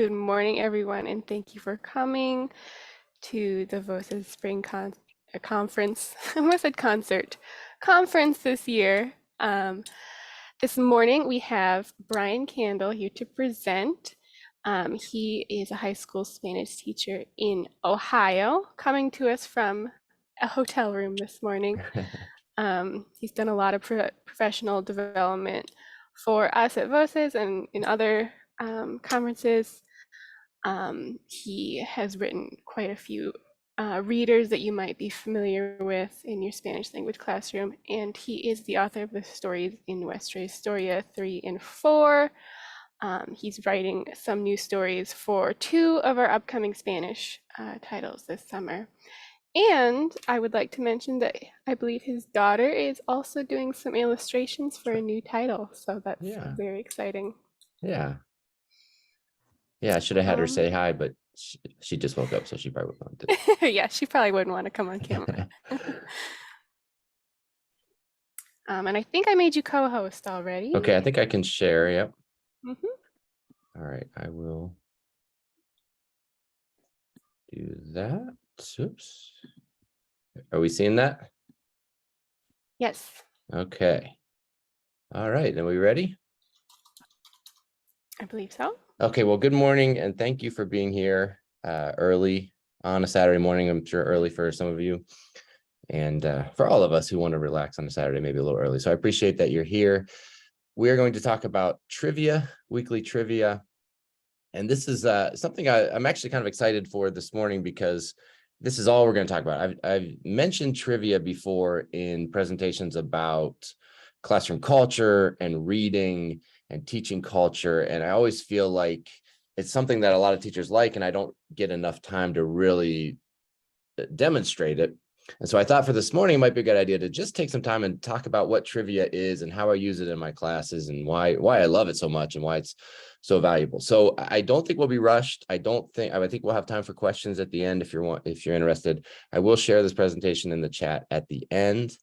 Good morning, everyone, and thank you for coming to the Voces Spring Conference. I almost said concert. Conference this year. This morning, we have Bryan Kandel here to present. He is a high school Spanish teacher in Ohio, coming to us from a hotel room this morning. He's done a lot of professional development for us at Voces and in other conferences. He has written quite a few readers that you might be familiar with in your Spanish language classroom, and he is the author of the stories in Nuestra Historia 3 and 4. He's writing some new stories for 2 of our upcoming Spanish titles this summer. And I would like to mention that I believe his daughter is also doing some illustrations for a new title, so that's Yeah, very exciting. yeah, I should have had her Um, say hi, but she just woke up, so she probably wouldn't want yeah, she probably wouldn't want to come on camera. to. And I think I made you co-host already. Okay, I think I can share. Yep. Mhm. All right, I will do that. Oops. Are we seeing that? Yes, Okay. All right, are we ready? I believe so. Okay, well, good morning, and thank you for being here early on a Saturday morning. I'm sure early for some of you, and for all of us who want to relax on a Saturday, maybe a little early. So I appreciate that you're here. We are going to talk about trivia, weekly trivia. And this is something I'm actually kind of excited for this morning because this is all we're going to talk about. I've mentioned trivia before in presentations about classroom culture and reading and teaching culture. And I always feel like it's something that a lot of teachers like, and I don't get enough time to really demonstrate it. And so I thought for this morning, it might be a good idea to just take some time and talk about what trivia is and how I use it in my classes and why I love it so much and why it's so valuable. So I don't think we'll be rushed. I think we'll have time for questions at the end if you're interested. I will share this presentation in the chat at the end.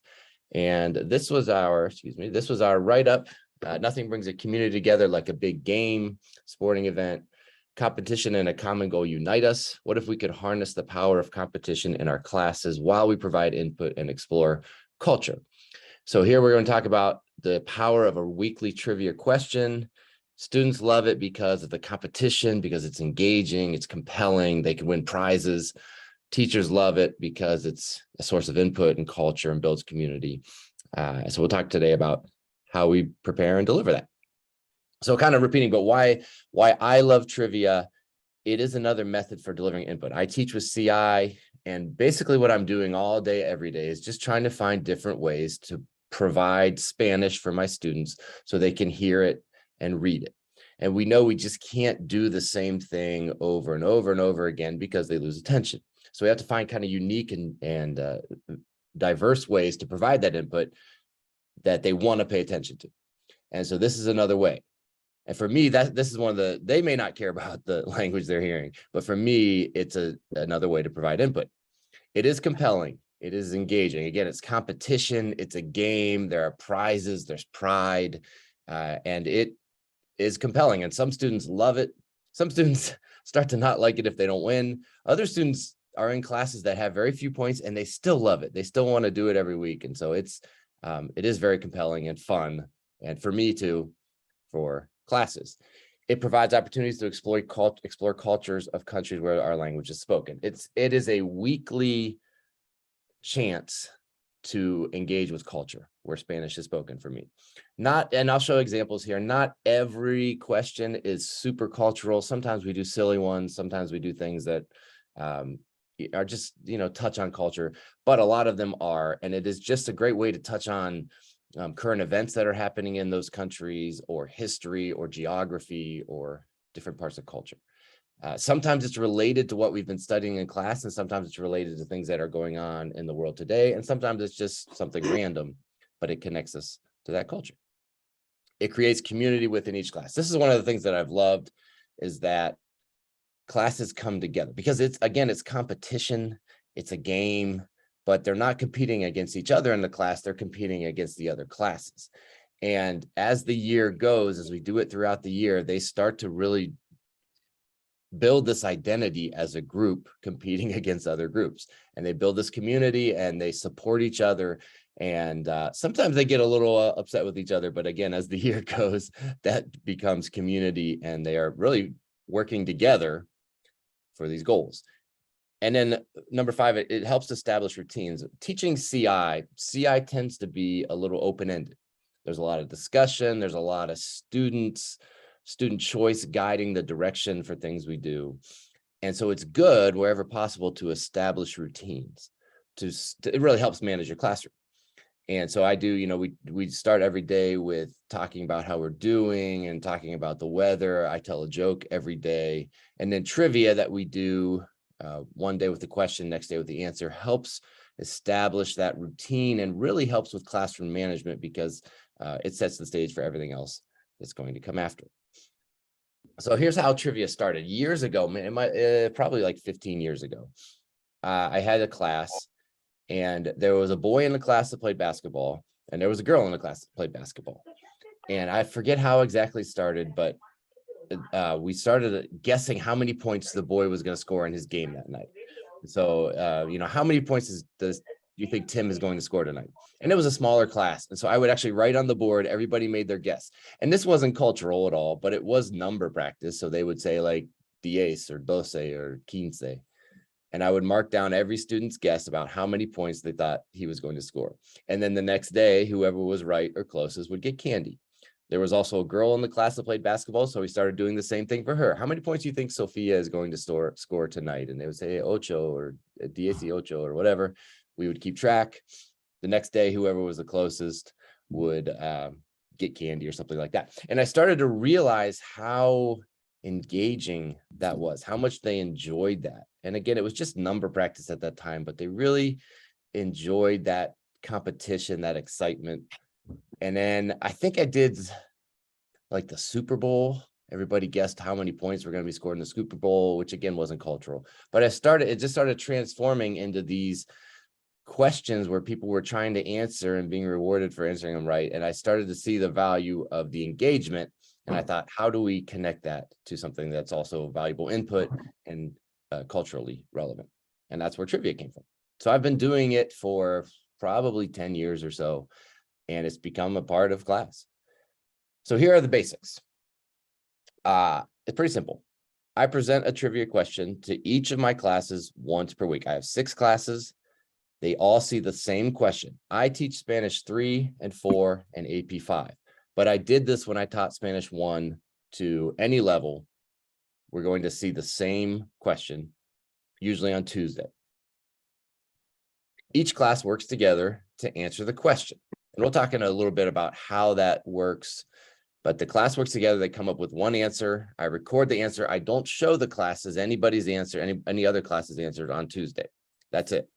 And this was our write-up. Nothing brings a community together like a big game, sporting event. Competition and a common goal unite us. What if we could harness the power of competition in our classes while we provide input and explore culture? So here we're going to talk about the power of a weekly trivia question. Students love it because of the competition, because it's engaging, it's compelling, they can win prizes. Teachers love it because it's a source of input and culture and builds community. So we'll talk today about how we prepare and deliver that. So kind of repeating, but why I love trivia. It is another method for delivering input. I teach with CI, and basically what I'm doing all day, every day is just trying to find different ways to provide Spanish for my students so they can hear it and read it. And we know we just can't do the same thing over and over and over again because they lose attention. So we have to find kind of unique and diverse ways to provide that input that they want to pay attention to. And so this is another way. And for me, this is one of they may not care about the language they're hearing, but for me, it's another way to provide input. It is compelling. It is engaging. Again, it's competition. It's a game. There are prizes. There's pride. And it is compelling. And some students love it. Some students start to not like it if they don't win. Other students are in classes that have very few points and they still love it. They still want to do it every week. And so it is very compelling and fun. And for me too, for classes. It provides opportunities to explore cultures of countries where our language is spoken. It is a weekly chance to engage with culture where Spanish is spoken for me. And I'll show examples here. Not every question is super cultural. Sometimes we do silly ones. Sometimes we do things that are just, touch on culture, but a lot of them are. And it is just a great way to touch on current events that are happening in those countries, or history or geography or different parts of culture. Sometimes it's related to what we've been studying in class, and sometimes it's related to things that are going on in the world today. And sometimes it's just something random, but it connects us to that culture. It creates community within each class. This is one of the things that I've loved, is that classes come together because it's competition, it's a game, but they're not competing against each other in the class, they're competing against the other classes. And as the year goes, as we do it throughout the year, they start to really build this identity as a group competing against other groups, and they build this community and they support each other. And sometimes they get a little upset with each other, but again, as the year goes, that becomes community, and they are really working together for these goals. And then number 5, it helps establish routines. Teaching CI tends to be a little open-ended. There's a lot of discussion. There's a lot of student choice guiding the direction for things we do. And so it's good wherever possible to establish routines. It really helps manage your classroom. And so I do, we start every day with talking about how we're doing and talking about the weather. I tell a joke every day. And then trivia that we do one day with the question, next day with the answer, helps establish that routine and really helps with classroom management, because it sets the stage for everything else that's going to come after. So here's how trivia started. Years ago, probably like 15 years ago, I had a class, and there was a boy in the class that played basketball, and there was a girl in the class that played basketball. And I forget how exactly started, but we started guessing how many points the boy was going to score in his game that night. So, how many points does you think Tim is going to score tonight? And it was a smaller class. And so I would actually write on the board, everybody made their guess. And this wasn't cultural at all, but it was number practice. So they would say like 10 or 12 or 15. And I would mark down every student's guess about how many points they thought he was going to score. And then the next day, whoever was right or closest would get candy. There was also a girl in the class that played basketball, so we started doing the same thing for her. How many points do you think Sophia is going to score tonight? And they would say ocho or 18 or whatever. We would keep track. The next day, whoever was the closest would get candy or something like that. And I started to realize how engaging that was, how much they enjoyed that. And again, it was just number practice at that time, but they really enjoyed that competition, that excitement. And then I think I did like the Super Bowl. Everybody guessed how many points were going to be scored in the Super Bowl, which again wasn't cultural. But it just started transforming into these questions where people were trying to answer and being rewarded for answering them right. And I started to see the value of the engagement. And I thought, how do we connect that to something that's also valuable input and culturally relevant? And that's where trivia came from. So I've been doing it for probably 10 years or so, and it's become a part of class. So here are the basics. It's pretty simple. I present a trivia question to each of my classes once per week. I have 6 classes. They all see the same question. I teach Spanish 3 and 4 and AP 5, but I did this when I taught Spanish 1 to any level. We're going to see the same question, usually on Tuesday. Each class works together to answer the question. And we'll talk in a little bit about how that works, but the class works together. They come up with one answer. I record the answer. I don't show the classes anybody's answer, any other classes answered on Tuesday. That's it.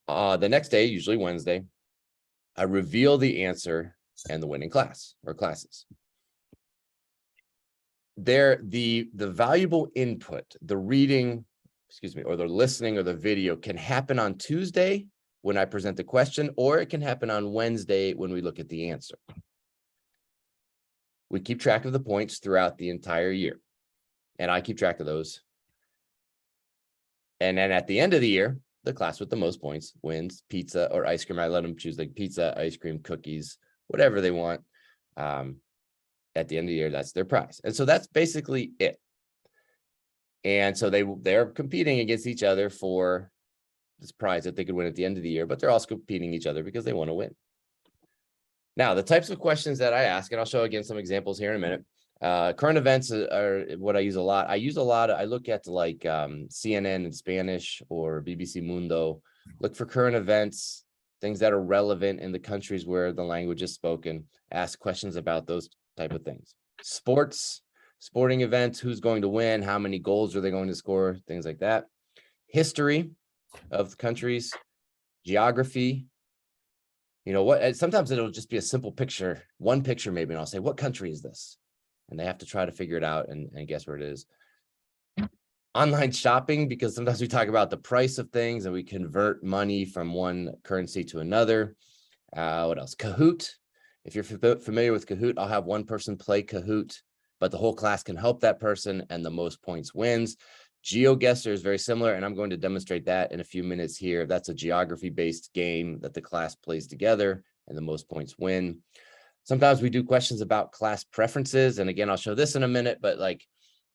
The next day, usually Wednesday, I reveal the answer and the winning class or classes. The valuable input, the reading, or the listening or the video can happen on Tuesday when I present the question, or it can happen on Wednesday when we look at the answer. We keep track of the points throughout the entire year, and I keep track of those. And then at the end of the year, the class with the most points wins pizza or ice cream. I let them choose like pizza, ice cream, cookies, whatever they want. At the end of the year, that's their prize. And so that's basically it. And so they're competing against each other for this prize that they could win at the end of the year, but they're also competing each other because they want to win. Now, the types of questions that I ask, and I'll show again some examples here in a minute. Current events are what I use a lot. I look at like CNN in Spanish or BBC Mundo. Look for current events, things that are relevant in the countries where the language is spoken. Ask questions about those type of things. Sporting events, who's going to win, how many goals are they going to score, things like that. History of countries, geography. You know what? Sometimes it'll just be a simple picture, one picture maybe, and I'll say, what country is this? And they have to try to figure it out and guess where it is. Online shopping, because sometimes we talk about the price of things and we convert money from one currency to another. What else? Kahoot. If you're familiar with Kahoot, I'll have one person play Kahoot but the whole class can help that person, and the most points wins. GeoGuessr is very similar, and I'm going to demonstrate that in a few minutes here. That's a geography-based game that the class plays together, and the most points win. Sometimes we do questions about class preferences, and again, I'll show this in a minute, but like,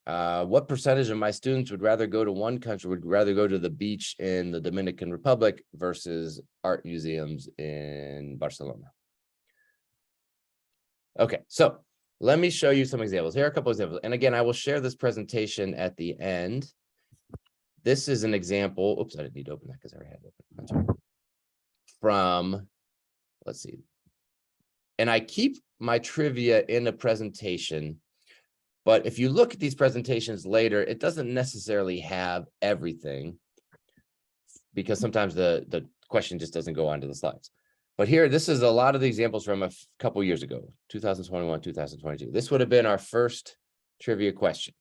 what percentage of my students would rather go to one country, would rather go to the beach in the Dominican Republic versus art museums in Barcelona? Okay, so let me show you some examples. Here are a couple examples. And again, I will share this presentation at the end. This is an example. Oops, I didn't need to open that because I already had it open. I'm sorry. From, let's see. And I keep my trivia in a presentation, but if you look at these presentations later, it doesn't necessarily have everything, because sometimes the question just doesn't go onto the slides. But here, this is a lot of the examples from a couple years ago, 2021, 2022. This would have been our first trivia question.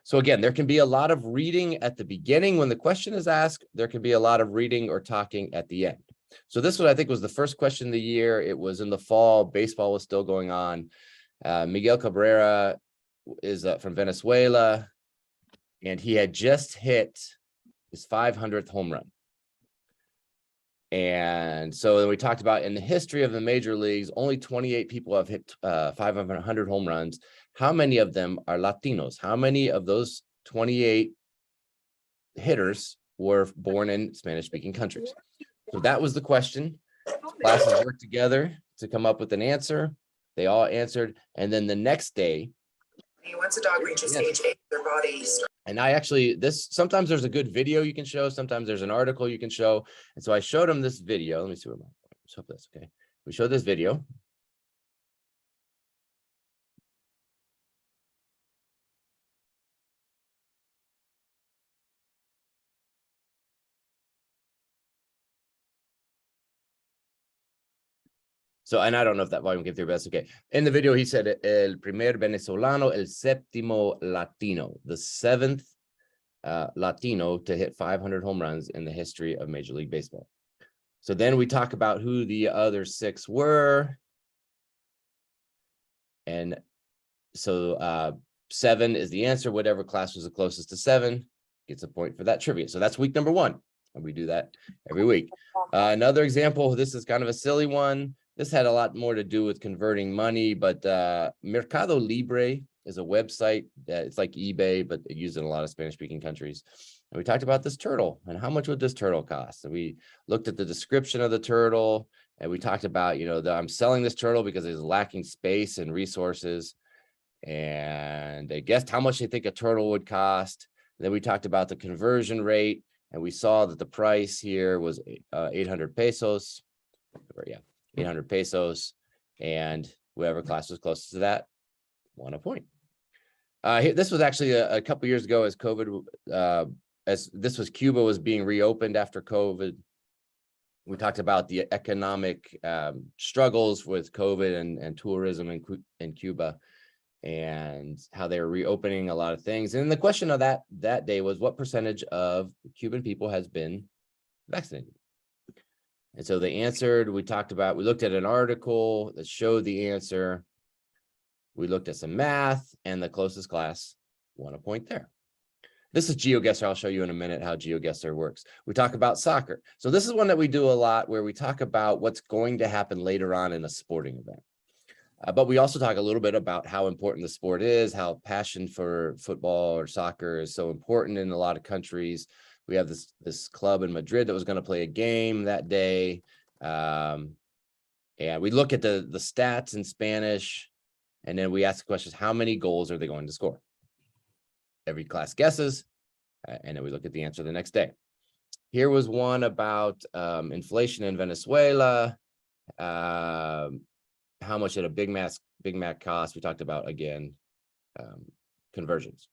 So again, there can be a lot of reading at the beginning when the question is asked. There can be a lot of reading or talking at the end. So this one, I think, was the first question of the year. It was in the fall. Baseball was still going on. Miguel Cabrera is from Venezuela, and he had just hit his 500th home run. And so then we talked about, in the history of the major leagues, only 28 people have hit 500 home runs. How many of them are Latinos? How many of those 28 hitters were born in Spanish-speaking countries? So that was the question. Classes worked together to come up with an answer. They all answered. And then the next day, once a dog reaches age 8, their body. And I actually, sometimes there's a good video you can show. Sometimes there's an article you can show. And so I showed him this video. Let me see where let's hope that's okay. We showed this video. So, and I don't know if that volume came through, but that's okay. In the video, he said, el primer venezolano, el séptimo latino, the seventh Latino to hit 500 home runs in the history of Major League Baseball. So then we talk about who the other 6 were. And so 7 is the answer. Whatever class was the closest to 7 gets a point for that trivia. So that's week number 1. And we do that every week. Another example, this is kind of a silly one. This had a lot more to do with converting money, but Mercado Libre is a website that it's like eBay, but used in a lot of Spanish-speaking countries. And we talked about this turtle and how much would this turtle cost? And we looked at the description of the turtle, and we talked about, I'm selling this turtle because it's lacking space and resources. And they guessed how much they think a turtle would cost. And then we talked about the conversion rate, and we saw that the price here was 800 pesos. Yeah, 800 pesos. And whoever class was closest to that won a point. This was actually a couple years ago, as COVID, Cuba was being reopened after COVID. We talked about the economic struggles with COVID and tourism in Cuba, and how they were reopening a lot of things. And the question of that day was, what percentage of Cuban people has been vaccinated? And so they answered. We looked at an article that showed the answer. We looked at some math, and the closest class won a point there. This is GeoGuessr. I'll show you in a minute how GeoGuessr works. We talk about soccer. So this is one that we do a lot, where we talk about what's going to happen later on in a sporting event. But we also talk a little bit about how important the sport is, how passion for football or soccer is so important in a lot of countries. We have this club in Madrid that was going to play a game that day. And we look at the stats in Spanish. And then we ask the questions, how many goals are they going to score? Every class guesses, and then we look at the answer the next day. Here was one about inflation in Venezuela. How much did a Big Mac cost? We talked about, again, conversions.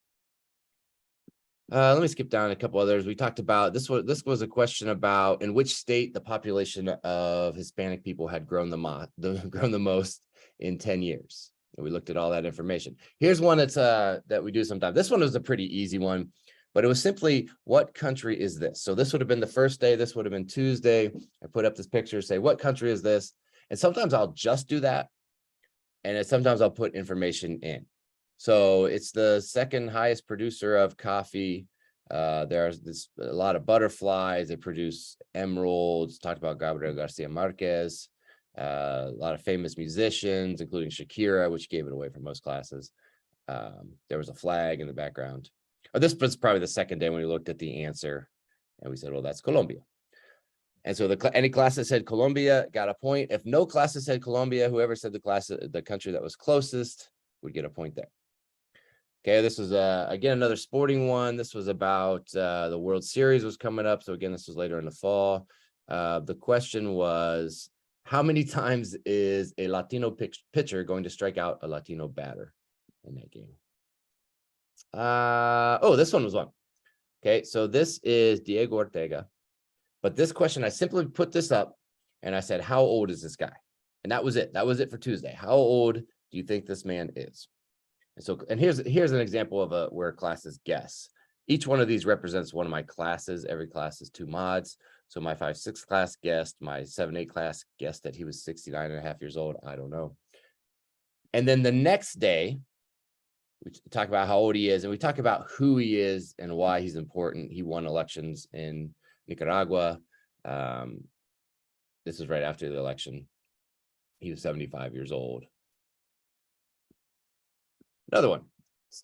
Let me skip down a couple others. We talked about, this was a question about in which state the population of Hispanic people had grown the most in 10 years. And we looked at all that information. Here's one that we do sometimes. This one was a pretty easy one, but it was simply, what country is this? So this would have been the first day. This would have been Tuesday. I put up this picture, say, what country is this? And sometimes I'll just do that. And sometimes I'll put information in. So it's the second highest producer of coffee. There's a lot of butterflies. They produce emeralds. Talked about Gabriel Garcia Marquez. A lot of famous musicians, including Shakira, which gave it away for most classes. There was a flag in the background. This was probably the second day when we looked at the answer, and we said, well, that's Colombia. And so any class that said Colombia got a point. If no class that said Colombia, whoever said the country that was closest would get a point there. Okay, this was again another sporting one. This was about the World Series was coming up. So again, this was later in the fall. The question was, how many times is a Latino pitcher going to strike out a Latino batter in that game? Oh, this one was one. Okay, so this is Diego Ortega. But this question, I simply put this up and I said, how old is this guy? And that was it. That was it for Tuesday. How old do you think this man is? And so, and here's an example of where classes guess. Each one of these represents one of my classes. Every class is 2 mods. So my 5-6 class guessed, my 7-8 class guessed that he was 69.5 years old. I don't know. And then the next day, we talk about how old he is, and we talk about who he is and why he's important. He won elections in Nicaragua. This is right after the election. He was 75 years old. Another one.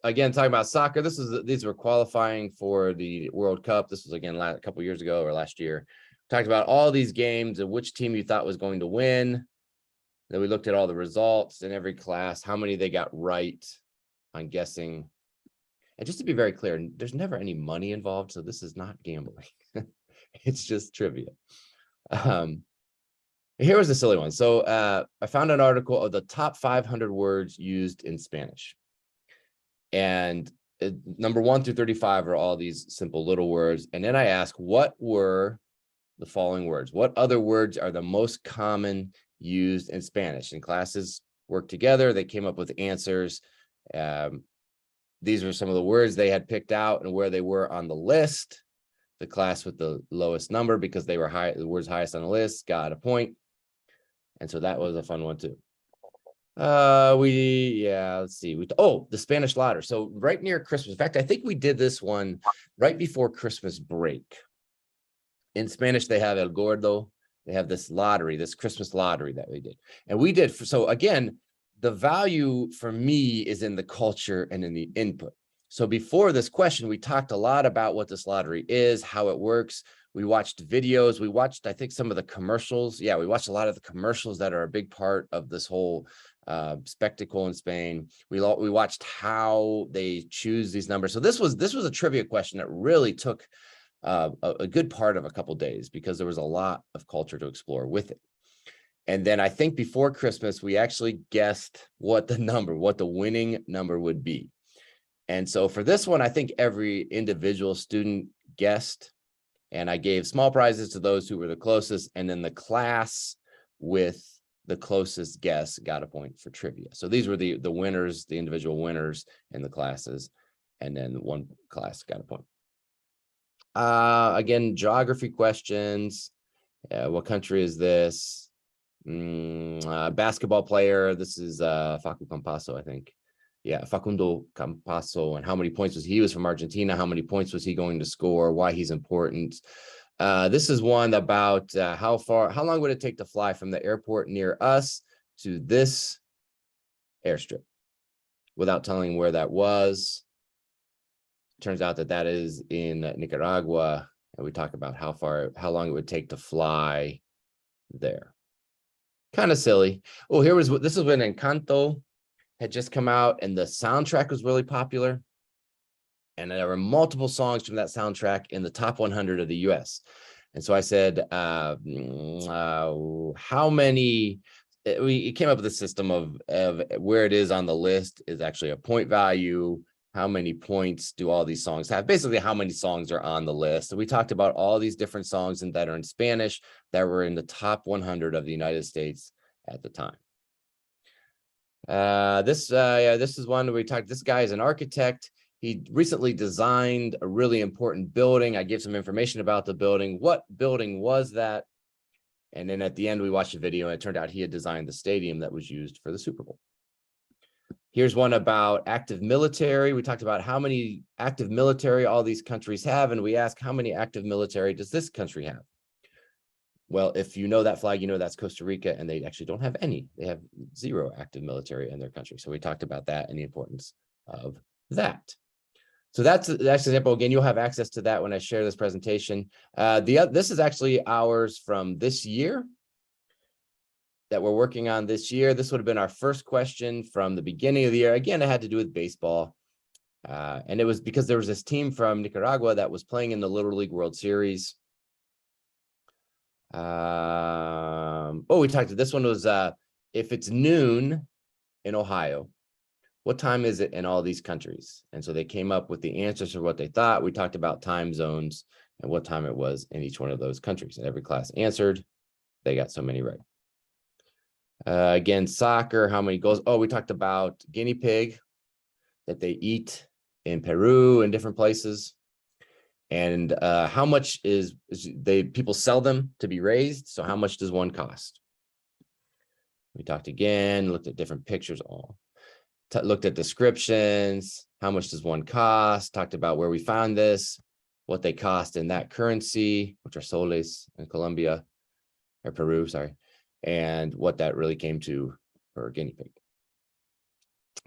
Again, talking about soccer. These were qualifying for the World Cup. This was again a couple years ago or last year. Talked about all these games and which team you thought was going to win. Then we looked at all the results in every class, how many they got right on guessing. And just to be very clear, there's never any money involved, so this is not gambling. It's just trivia. Here was the silly one. So I found an article of the top 500 words used in Spanish. And number 1 through 35 are all these simple little words. And then I asked, what were the following words? What other words are the most common used in Spanish? And classes worked together. They came up with answers. These were some of the words they had picked out and where they were on the list. The class with the lowest number, because they were the words highest on the list, got a point. And so that was a fun one too. Let's see. The Spanish lottery. So right near Christmas. In fact, I think we did this one right before Christmas break. In Spanish, they have El Gordo. They have this lottery, this Christmas lottery that we did. And we did, so again, the value for me is in the culture and in the input. So before this question, we talked a lot about what this lottery is, how it works. We watched videos. We watched, I think, some of the commercials. Yeah, we watched a lot of the commercials that are a big part of this whole spectacle in Spain. We watched how they choose these numbers. So this was a trivia question that really took a good part of a couple of days, because there was a lot of culture to explore with it. And then I think before Christmas, we actually guessed what the winning number would be. And so for this one, I think every individual student guessed, and I gave small prizes to those who were the closest. And then the class with the closest guess got a point for trivia. So these were the winners, the individual winners in the classes. And then one class got a point. Again, geography questions. What country is this? Basketball player. This is Facu Campasso, I think. Yeah, Facundo Campasso. And how many points was he was from Argentina? How many points was he going to score? Why he's important? This is one about how long would it take to fly from the airport near us to this airstrip without telling where that was. Turns out that is in Nicaragua, and we talk about how long it would take to fly there. Kind of silly. Oh, this is when Encanto had just come out, and the soundtrack was really popular. And there were multiple songs from that soundtrack in the top 100 of the US. And so I said, how many, we came up with a system of where it is on the list is actually a point value. How many points do all these songs have? Basically, how many songs are on the list. So we talked about all these different songs that are in Spanish that were in the top 100 of the United States at the time. This is one where we talked. This guy is an architect. He recently designed a really important building. I gave some information about the building. What building was that? And then at the end, we watched a video, and it turned out he had designed the stadium that was used for the Super Bowl. Here's one about active military. We talked about how many active military all these countries have, and we asked how many active military does this country have? Well, if you know that flag, you know that's Costa Rica, and they actually don't have any. They have 0 active military in their country. So we talked about that and the importance of that. So that's an example. Again, you'll have access to that when I share this presentation. This is actually ours from this year that we're working on this year. This would have been our first question from the beginning of the year. Again, it had to do with baseball. And it was because there was this team from Nicaragua that was playing in the Little League World Series. We talked to this one was if it's noon in Ohio, what time is it in all these countries? And so they came up with the answers for what they thought. We talked about time zones and what time it was in each one of those countries. And every class answered. They got so many right. Again, soccer, how many goals? Oh, we talked about guinea pig that they eat in Peru and different places. And how much people sell them to be raised. So how much does one cost? We talked again, looked at different pictures, looked at descriptions. How much does one cost? Talked about where we found this, what they cost in that currency, which are soles in Colombia or Peru, sorry, and what that really came to for a guinea pig.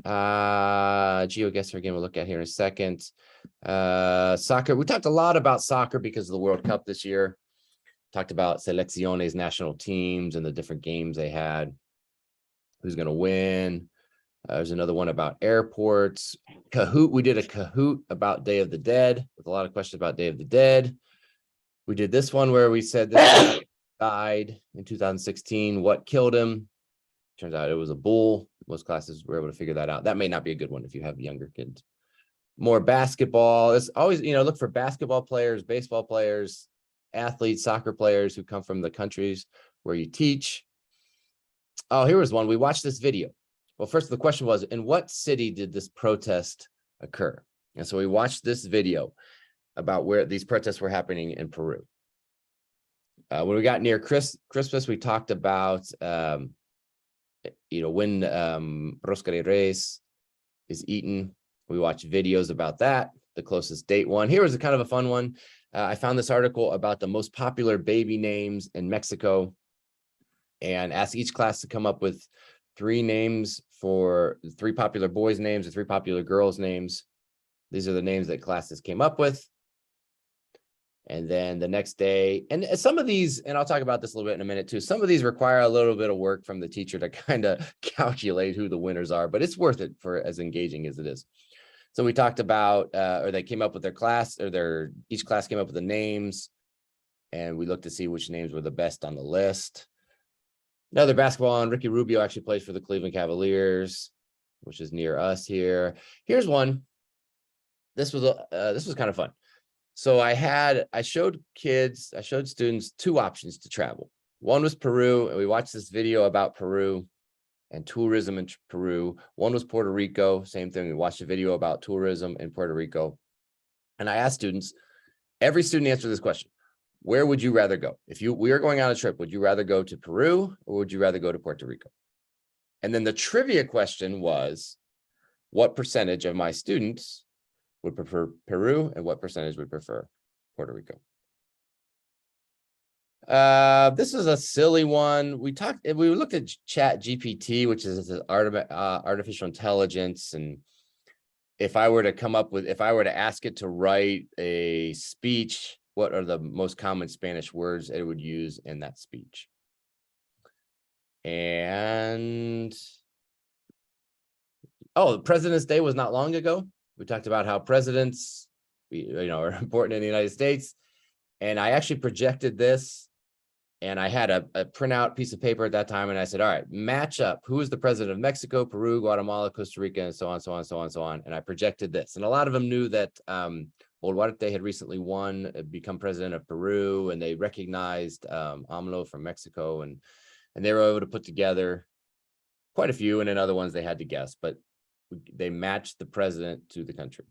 GeoGuessr again, we'll look at here in a second. Soccer, we talked a lot about soccer because of the World Cup this year. Talked about selecciones, national teams, and the different games they had. Who's going to win? There's another one about airports. Kahoot, we did a Kahoot about Day of the Dead with a lot of questions about Day of the Dead. We did this one where we said this guy died in 2016. What killed him? Turns out it was a bull. Most classes were able to figure that out. That may not be a good one if you have younger kids. More basketball. It's always, look for basketball players, baseball players, athletes, soccer players who come from the countries where you teach. Oh, here was one. We watched this video. Well, first the question was, in what city did this protest occur? And so we watched this video about where these protests were happening in Peru. When we got near Christmas, we talked about when rosca de reyes is eaten. We watched videos about that, the closest date one. Here was a kind of a fun one. I found this article about the most popular baby names in Mexico and asked each class to come up with 3 names for 3 popular boys' names or 3 popular girls' names. These are the names that classes came up with. And then the next day, and some of these, and I'll talk about this a little bit in a minute too, some of these require a little bit of work from the teacher to kind of calculate who the winners are, but it's worth it for as engaging as it is. So we talked about, or they came up with their class, or each class came up with the names, and we looked to see which names were the best on the list. Another basketball on Ricky Rubio actually plays for the Cleveland Cavaliers, which is near us here. Here's one. This was kind of fun. So I showed students 2 options to travel. One was Peru, and we watched this video about Peru and tourism in Peru. One was Puerto Rico, same thing. We watched a video about tourism in Puerto Rico. And I asked students, every student answered this question. Where would you rather go? If we are going on a trip, would you rather go to Peru or would you rather go to Puerto Rico? And then the trivia question was, what percentage of my students would prefer Peru and what percentage would prefer Puerto Rico? This is a silly one. We looked at Chat GPT, which is artificial intelligence. And if I were to ask it to write a speech, what are the most common Spanish words it would use in that speech? And President's Day was not long ago. We talked about how presidents, are important in the United States. And I actually projected this, and I had a printout piece of paper at that time. And I said, all right, match up. Who is the president of Mexico, Peru, Guatemala, Costa Rica, and so on, so on, so on, so on. And I projected this. And a lot of them knew that Boluarte had recently become president of Peru, and they recognized AMLO from Mexico. And they were able to put together quite a few, and then other ones they had to guess. But they matched the president to the country.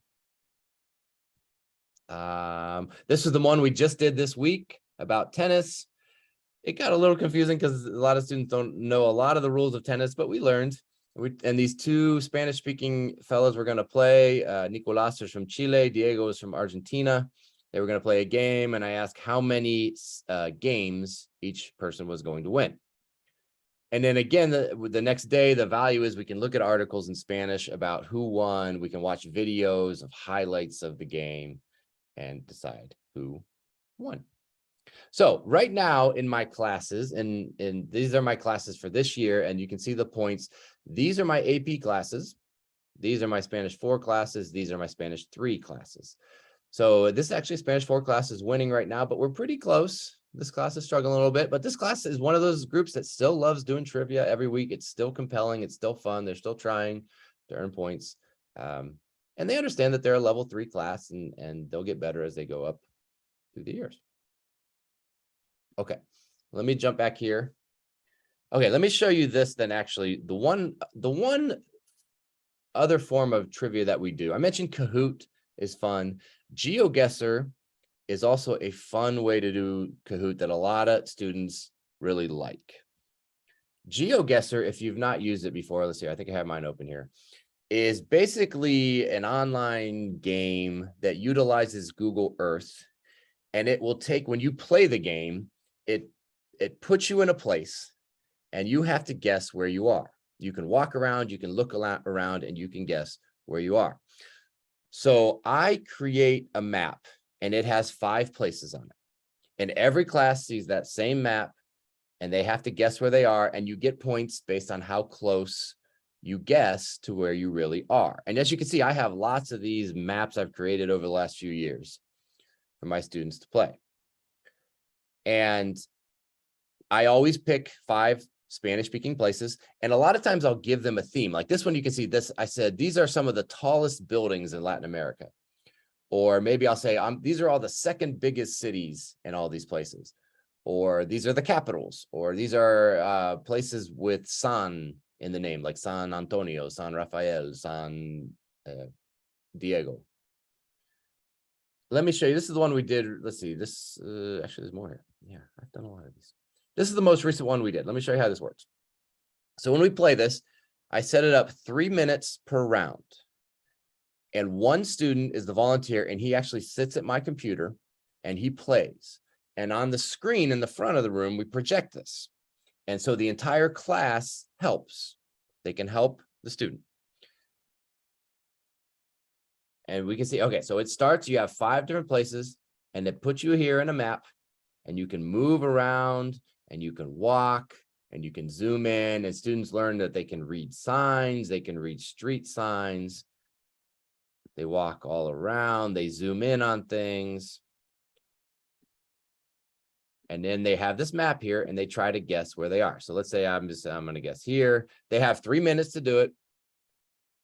This is the one we just did this week about tennis. It got a little confusing because a lot of students don't know a lot of the rules of tennis, but we learned. And these two Spanish-speaking fellows were going to play. Nicolas is from Chile. Diego is from Argentina. They were going to play a game, and I asked how many games each person was going to win. And then again, the next day, the value is we can look at articles in Spanish about who won. We can watch videos of highlights of the game and decide who won. So right now in my classes, and these are my classes for this year, and you can see the points. These are my AP classes. These are my Spanish 4 classes. These are my Spanish 3 classes. So this is actually Spanish 4 class is winning right now, but we're pretty close. This class is struggling a little bit, but this class is one of those groups that still loves doing trivia every week. It's still compelling. It's still fun. They're still trying to earn points. And they understand that they're a level 3 class, and they'll get better as they go up through the years. Okay, let me jump back here. Okay, let me show you this then. Actually, the one other form of trivia that we do, I mentioned Kahoot is fun. GeoGuessr is also a fun way to do Kahoot that a lot of students really like. GeoGuessr, if you've not used it before, let's see, I think I have mine open here, is basically an online game that utilizes Google Earth, and it will take, when you play the game, it puts you in a place and you have to guess where you are. You can walk around, you can look around, and you can guess where you are. So I create a map, and it has 5 places on it. And every class sees that same map, and they have to guess where they are, and you get points based on how close you guess to where you really are. And as you can see, I have lots of these maps I've created over the last few years for my students to play. And I always pick 5 Spanish-speaking places, and a lot of times I'll give them a theme. Like this one, you can see this. I said, these are some of the tallest buildings in Latin America. Or maybe I'll say, these are all the second biggest cities in all these places. Or these are the capitals. Or these are places with San in the name, like San Antonio, San Rafael, San Diego. Let me show you. This is the one we did. Let's see. This actually, there's more here. Yeah, I've done a lot of these. This is the most recent one we did. Let me show you how this works. So when we play this, I set it up 3 minutes per round. And one student is the volunteer, and he actually sits at my computer and he plays. And on the screen in the front of the room, we project this. And so the entire class helps. They can help the student. And we can see, okay, so it starts, you have 5 different places, and it puts you here in a map, and you can move around, and you can walk, and you can zoom in, and students learn that they can read signs, they can read street signs. They walk all around, they zoom in on things. And then they have this map here, and they try to guess where they are. So let's say I'm going to guess here. They have 3 minutes to do it.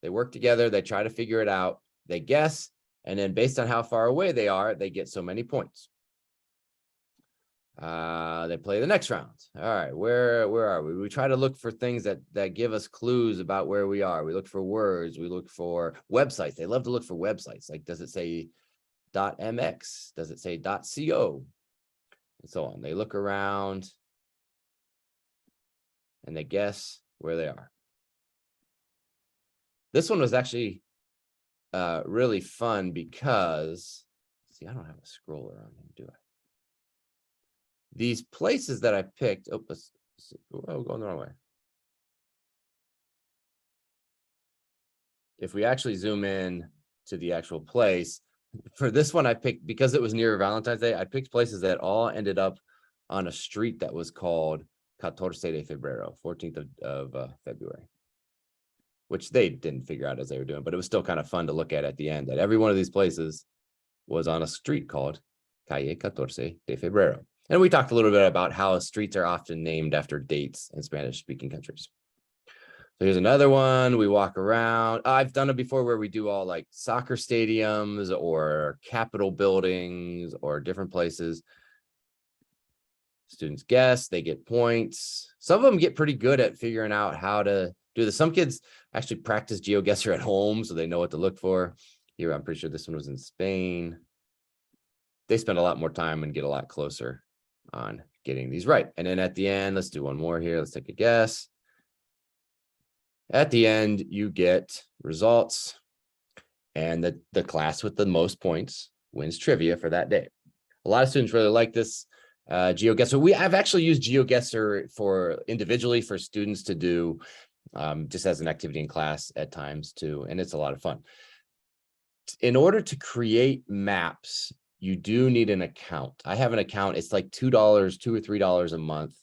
They work together, they try to figure it out. They guess, and then based on how far away they are, they get so many points. They play the next round. All right, where are we? We try to look for things that give us clues about where we are. We look for words. We look for websites. They love to look for websites. Like, does it say .mx? Does it say .co? And so on. They look around and they guess where they are. This one was actually really fun because, see, I don't have a scroller on here, do I? These places that I picked, oh, let's see. Oh, going the wrong way. If we actually zoom in to the actual place, for this one I picked, because it was near Valentine's Day, I picked places that all ended up on a street that was called 14 de Febrero, 14th of February, which they didn't figure out as they were doing, but it was still kind of fun to look at the end, that every one of these places was on a street called Calle 14 de Febrero. And we talked a little bit about how streets are often named after dates in Spanish-speaking countries. So here's another one. We walk around. I've done it before where we do all like soccer stadiums or Capitol buildings or different places. Students guess, they get points. Some of them get pretty good at figuring out how to do this. Some kids actually practice GeoGuessr at home, so they know what to look for. Here, I'm pretty sure this one was in Spain. They spend a lot more time and get a lot closer on getting these right. And then at the end, let's do one more here. Let's take a guess. At the end, you get results, and the class with the most points wins trivia for that day. A lot of students really like this GeoGuessr. I've actually used GeoGuessr for individually for students to do just as an activity in class at times too, and it's a lot of fun. In order to create maps, you do need an account. I have an account. It's like $2 or $3 a month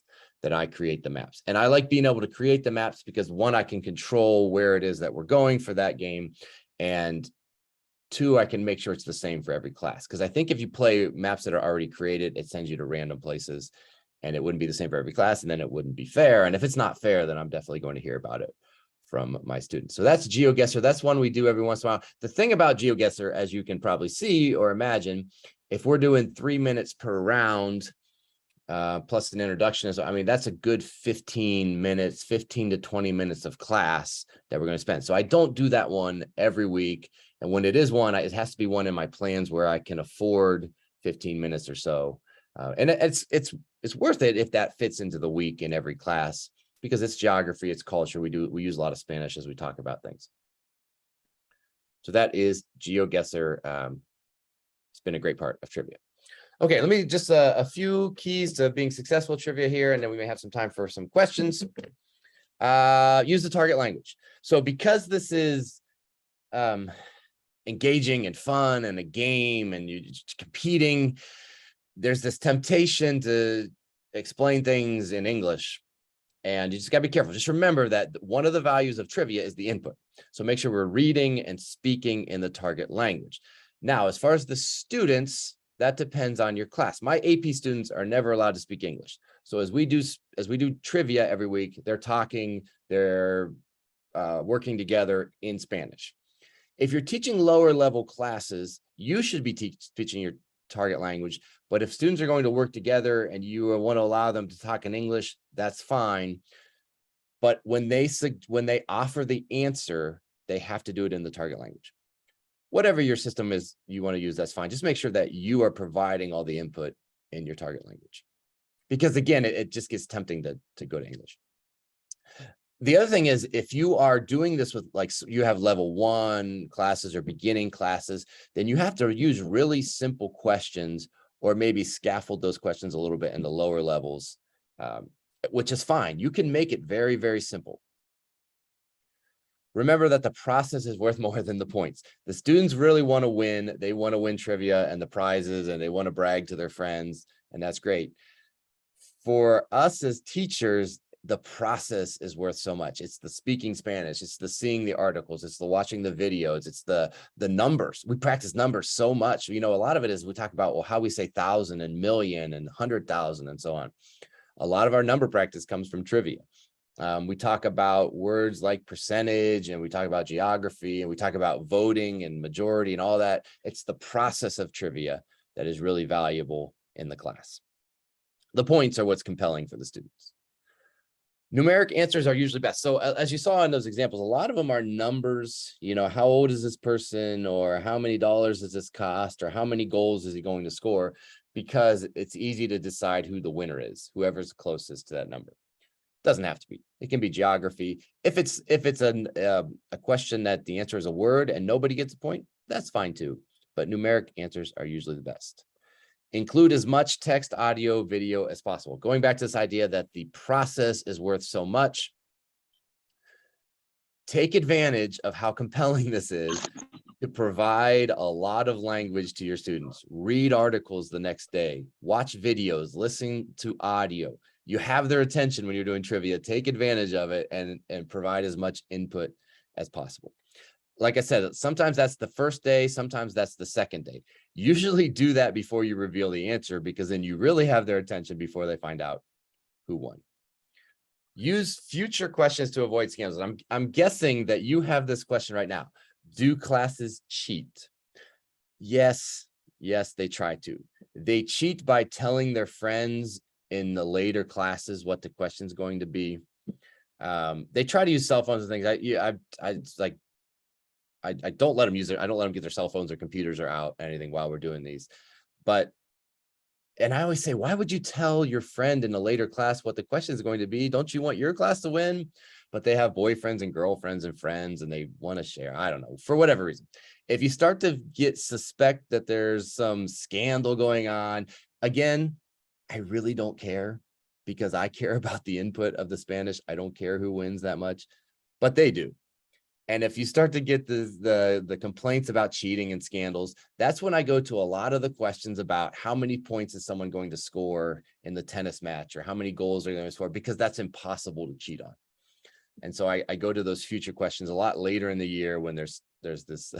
that I create the maps. And I like being able to create the maps because one, I can control where it is that we're going for that game. And two, I can make sure it's the same for every class. Because I think if you play maps that are already created, it sends you to random places and it wouldn't be the same for every class. And then it wouldn't be fair. And if it's not fair, then I'm definitely going to hear about it from my students. So that's GeoGuessr. That's one we do every once in a while. The thing about GeoGuessr, as you can probably see or imagine, if we're doing 3 minutes per round, plus an introduction, I mean, that's a good 15 minutes, 15 to 20 minutes of class that we're going to spend. So I don't do that one every week. And when it is one, it has to be one in my plans where I can afford 15 minutes or so. And it's worth it if that fits into the week in every class, because it's geography, it's culture. We use a lot of Spanish as we talk about things. So that is GeoGuessr. It's been a great part of trivia. Okay, let me just a few keys to being successful trivia here, and then we may have some time for some questions. Use the target language. So because this is engaging and fun and a game and you're competing, there's this temptation to explain things in English. And you just got to be careful. Just remember that one of the values of trivia is the input. So make sure we're reading and speaking in the target language. Now, as far as the students, that depends on your class. My AP students are never allowed to speak English. So as we do trivia every week, they're talking, they're working together in Spanish. If you're teaching lower level classes, you should be teaching your target language. But if students are going to work together and you want to allow them to talk in English, that's fine. But when they offer the answer, they have to do it in the target language. Whatever your system is you want to use, that's fine. Just make sure that you are providing all the input in your target language. Because again, it just gets tempting to go to English. The other thing is, if you are doing this with, like, you have level 1 classes or beginning classes, then you have to use really simple questions, or maybe scaffold those questions a little bit in the lower levels, which is fine. You can make it very, very simple. Remember that the process is worth more than the points. The students really want to win. They want to win trivia and the prizes, and they want to brag to their friends, and that's great. For us as teachers, the process is worth so much. It's the speaking Spanish, it's the seeing the articles, it's the watching the videos, it's the numbers. We practice numbers so much. You know, a lot of it is we talk about, well, how we say 1,000 and million and 100,000 and so on. A lot of our number practice comes from trivia. We talk about words like percentage, and we talk about geography, and we talk about voting and majority and all that. It's the process of trivia that is really valuable in the class. The points are what's compelling for the students. Numeric answers are usually best. So as you saw in those examples, a lot of them are numbers. You know, how old is this person, or how many dollars does this cost, or how many goals is he going to score? Because it's easy to decide who the winner is, whoever's closest to that number. Doesn't have to be. It can be geography. If it's a question that the answer is a word and nobody gets a point, that's fine too. But numeric answers are usually the best. Include as much text, audio, video as possible. Going back to this idea that the process is worth so much, take advantage of how compelling this is to provide a lot of language to your students. Read articles the next day, watch videos, listen to audio. You have their attention when you're doing trivia. Take advantage of it and provide as much input as possible. Like I said, sometimes that's the first day, sometimes that's the second day. Usually do that before you reveal the answer, because then you really have their attention before they find out who won. Use future questions to avoid scams. I'm guessing that you have this question right now. Do classes cheat? Yes, they try to. They cheat by telling their friends in the later classes what the question's going to be. They try to use cell phones and things. I don't let them use it. I don't let them get their cell phones or computers or out anything while we're doing these. And I always say, why would you tell your friend in a later class what the question is going to be? Don't you want your class to win? but they have boyfriends and girlfriends and friends and they want to share. I don't know, for whatever reason. If you start to suspect that there's some scandal going on, again, I really don't care because I care about the input of the Spanish. I don't care who wins that much, but they do. And if you start to get the complaints about cheating and scandals, that's when I go to a lot of the questions about how many points is someone going to score in the tennis match or how many goals are they going to score, because that's impossible to cheat on. And so I go to those future questions a lot later in the year when there's this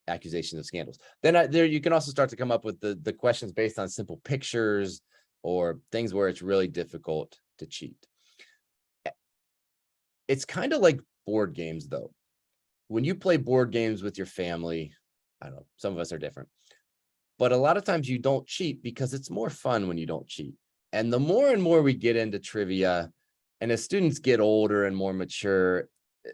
accusations of scandals. Then there you can also start to come up with the questions based on simple pictures or things where it's really difficult to cheat. It's kind of like board games, though. When you play board games with your family, I don't know, some of us are different, but a lot of times you don't cheat because it's more fun when you don't cheat. And the more and more we get into trivia, and as students get older and more mature,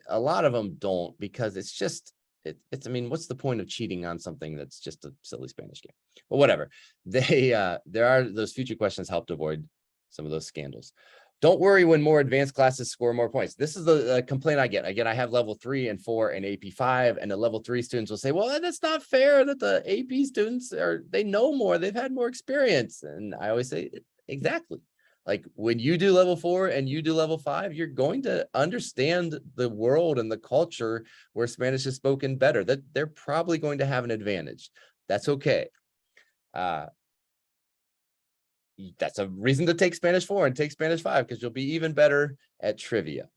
a lot of them don't, because it's just, I mean, what's the point of cheating on something that's just a silly Spanish game? Well, whatever. There are those future questions help to avoid some of those scandals. Don't worry when more advanced classes score more points. This is the complaint I get. Again, I have level 3 and 4 and AP 5, and the level 3 students will say, well, that's not fair that the AP students they know more, they've had more experience. And I always say, exactly. Like when you do level 4 and you do level 5, you're going to understand the world and the culture where Spanish is spoken better. That they're probably going to have an advantage. That's okay. That's a reason to take Spanish 4 and take Spanish 5, because you'll be even better at trivia.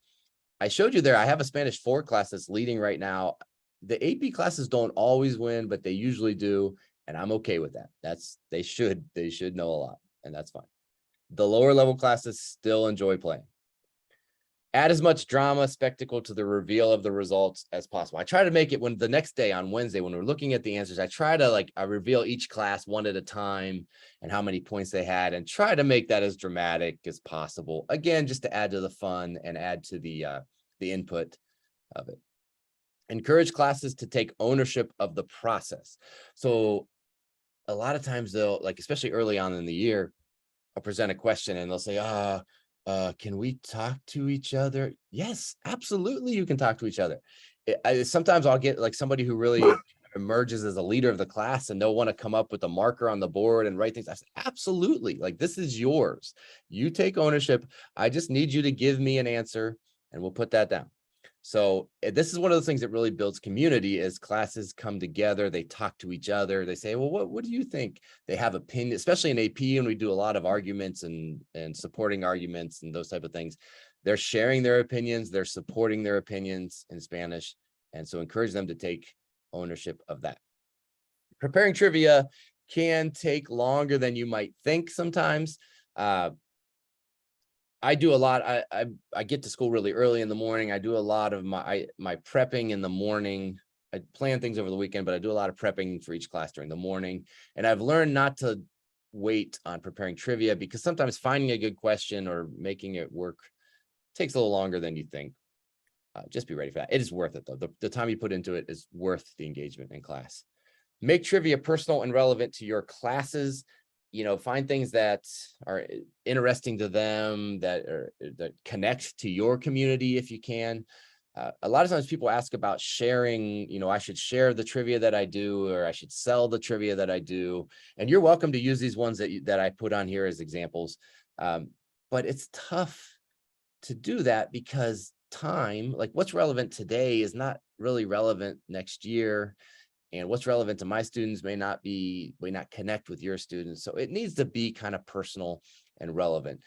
I showed you there, I have a Spanish 4 class that's leading right now. The AP classes don't always win, but they usually do. And I'm okay with that. They should know a lot, and that's fine. The lower level classes still enjoy playing. Add as much drama, spectacle to the reveal of the results as possible. I try to make it when the next day on Wednesday, when we're looking at the answers, I try to I reveal each class one at a time and how many points they had, and try to make that as dramatic as possible. Again, just to add to the fun and add to the input of it. Encourage classes to take ownership of the process. So a lot of times they'll, especially early on in the year, I'll present a question and they'll say, can we talk to each other? Yes, absolutely. You can talk to each other. Sometimes I'll get somebody who really emerges as a leader of the class and they'll want to come up with a marker on the board and write things. I say, absolutely. This is yours. You take ownership. I just need you to give me an answer and we'll put that down. So this is one of those things that really builds community. As classes come together, they talk to each other. They say, well, what do you think? They have opinions, especially in AP, and we do a lot of arguments and supporting arguments and those type of things. They're sharing their opinions. They're supporting their opinions in Spanish. And so encourage them to take ownership of that. Preparing trivia can take longer than you might think sometimes. I do a lot. I get to school really early in the morning. I do a lot of my prepping in the morning. I plan things over the weekend, but I do a lot of prepping for each class during the morning. And I've learned not to wait on preparing trivia, because sometimes finding a good question or making it work takes a little longer than you think. Just be ready for that. It is worth it, though. The time you put into it is worth the engagement in class. Make trivia personal and relevant to your classes. Find things that are interesting to them, that connect to your community if you can. A lot of times people ask about sharing, I should share the trivia that I do, or I should sell the trivia that I do. And you're welcome to use these ones that I put on here as examples. But it's tough to do that because time, what's relevant today is not really relevant next year. And what's relevant to my students may not connect with your students. So it needs to be kind of personal and relevant.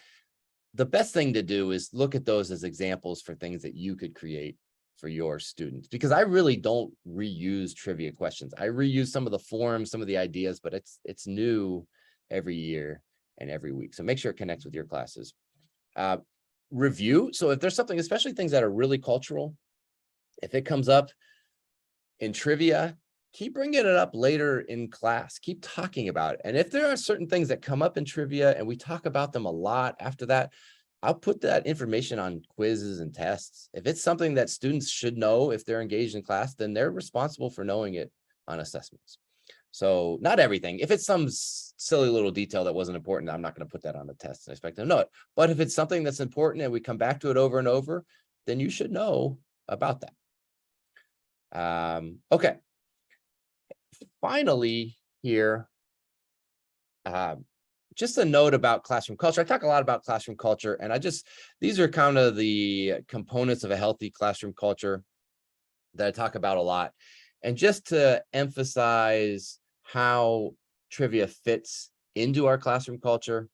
The best thing to do is look at those as examples for things that you could create for your students, because I really don't reuse trivia questions. I reuse some of the forms, some of the ideas, but it's new every year and every week. So make sure it connects with your classes. Review. So if there's something, especially things that are really cultural, if it comes up in trivia, keep bringing it up later in class. Keep talking about it. And if there are certain things that come up in trivia and we talk about them a lot after that, I'll put that information on quizzes and tests. If it's something that students should know if they're engaged in class, then they're responsible for knowing it on assessments. So not everything. If it's some silly little detail that wasn't important, I'm not going to put that on the test and expect them to know it. But if it's something that's important and we come back to it over and over, then you should know about that. Okay. Finally here, just a note about classroom culture. I talk a lot about classroom culture, and these are kind of the components of a healthy classroom culture that I talk about a lot. And just to emphasize how trivia fits into our classroom culture.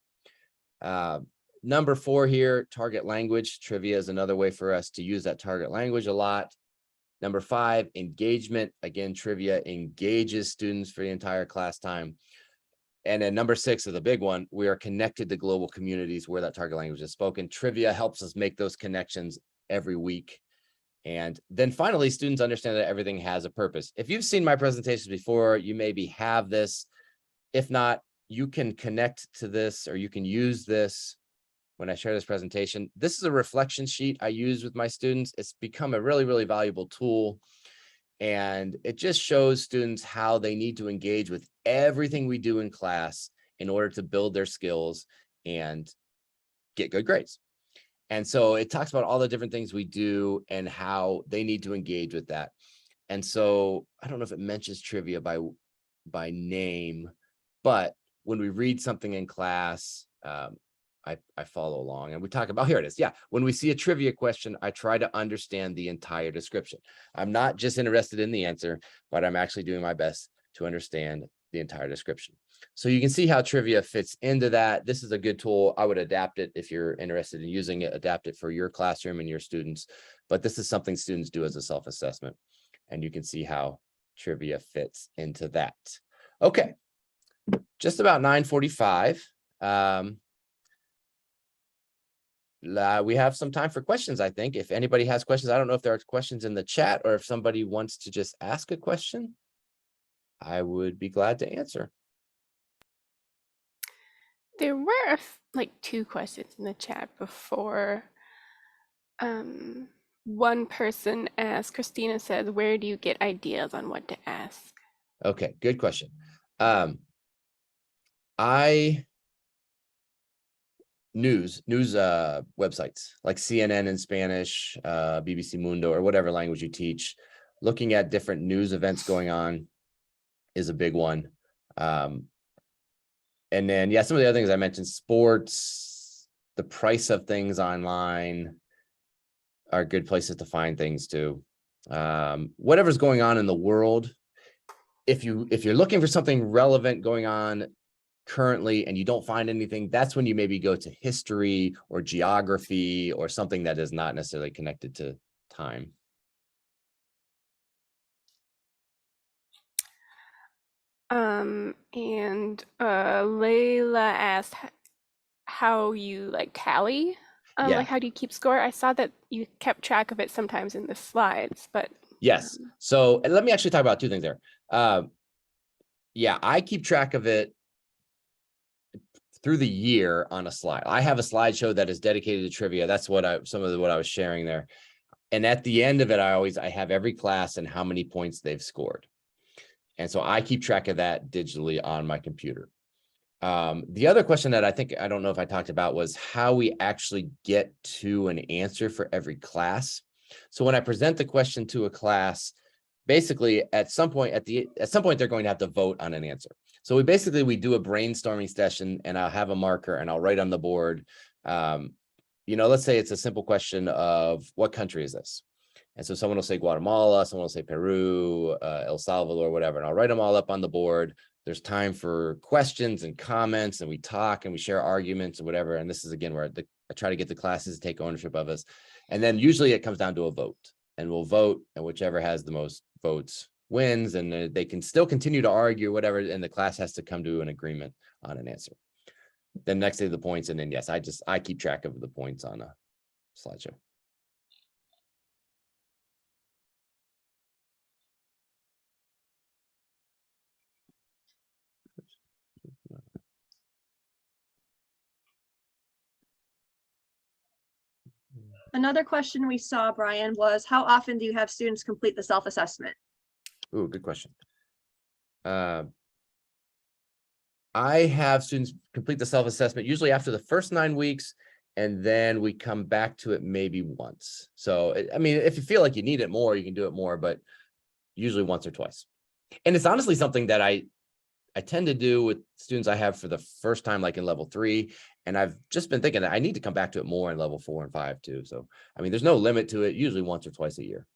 Number 4 here, target language. Trivia is another way for us to use that target language a lot. Number 5, engagement. Again, trivia engages students for the entire class time. And then number 6 is the big one. We are connected to global communities where that target language is spoken. Trivia helps us make those connections every week. And then finally, students understand that everything has a purpose. If you've seen my presentations before, you maybe have this. If not, you can connect to this, or you can use this when I share this presentation. This is a reflection sheet I use with my students. It's become a really, really valuable tool. And it just shows students how they need to engage with everything we do in class in order to build their skills and get good grades. And so it talks about all the different things we do and how they need to engage with that. And so I don't know if it mentions trivia by name, but when we read something in class, I follow along and we talk about, here it is. Yeah. When we see a trivia question, I try to understand the entire description. I'm not just interested in the answer, but I'm actually doing my best to understand the entire description. So you can see how trivia fits into that. This is a good tool. I would adapt it if you're interested in using it, adapt it for your classroom and your students. But this is something students do as a self-assessment. And you can see how trivia fits into that. Okay. Just about 9:45. We have some time for questions, I think. If anybody has questions, I don't know if there are questions in the chat or if somebody wants to just ask a question, I would be glad to answer. There were like 2 questions in the chat before. One person asked, Christina says, where do you get ideas on what to ask? Okay, good question. News websites like CNN in Spanish, BBC Mundo, or whatever language you teach, looking at different news events going on is a big one. And then, yeah, some of the other things I mentioned, sports, the price of things online are good places to find things too. Whatever's going on in the world, if you're looking for something relevant going on currently and you don't find anything, that's when you maybe go to history or geography or something that is not necessarily connected to time. And Layla asked how you like tally, Yeah. like how do you keep score? I saw that you kept track of it sometimes in the slides, but Yes. So let me actually talk about 2 things there. Yeah, I keep track of it through the year on a slide. I have a slideshow that is dedicated to trivia. That's what what I was sharing there. And at the end of it, I have every class and how many points they've scored. And so I keep track of that digitally on my computer. The other question that I don't know if I talked about was how we actually get to an answer for every class. So when I present the question to a class, basically at some point they're going to have to vote on an answer. So we do a brainstorming session and I'll have a marker and I'll write on the board, let's say it's a simple question of what country is this? And so someone will say Guatemala, someone will say Peru, El Salvador, whatever, and I'll write them all up on the board. There's time for questions and comments, and we talk and we share arguments and whatever. And this is again where I try to get the classes to take ownership of us. And then usually it comes down to a vote, and we'll vote, and whichever has the most votes wins, and they can still continue to argue, whatever, and the class has to come to an agreement on an answer. Then next day the points, and then yes, I keep track of the points on a slideshow. Another question we saw, Bryan, was how often do you have students complete the self-assessment? Ooh, good question. I have students complete the self-assessment usually after the first 9 weeks and then we come back to it maybe once. So, I mean, if you feel like you need it more, you can do it more, but usually once or twice. And it's honestly something that I tend to do with students I have for the first time, like in level 3. And I've just been thinking that I need to come back to it more in level 4 and 5 too. So, I mean, there's no limit to it, usually once or twice a year.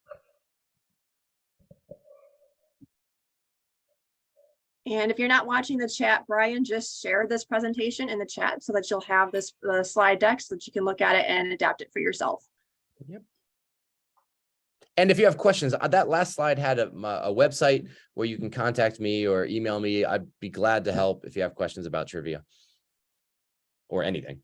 And if you're not watching the chat, Bryan just shared this presentation in the chat so that you'll have this slide deck so that you can look at it and adapt it for yourself. Yep. And if you have questions, that last slide had a website where you can contact me or email me. I'd be glad to help if you have questions about trivia or anything.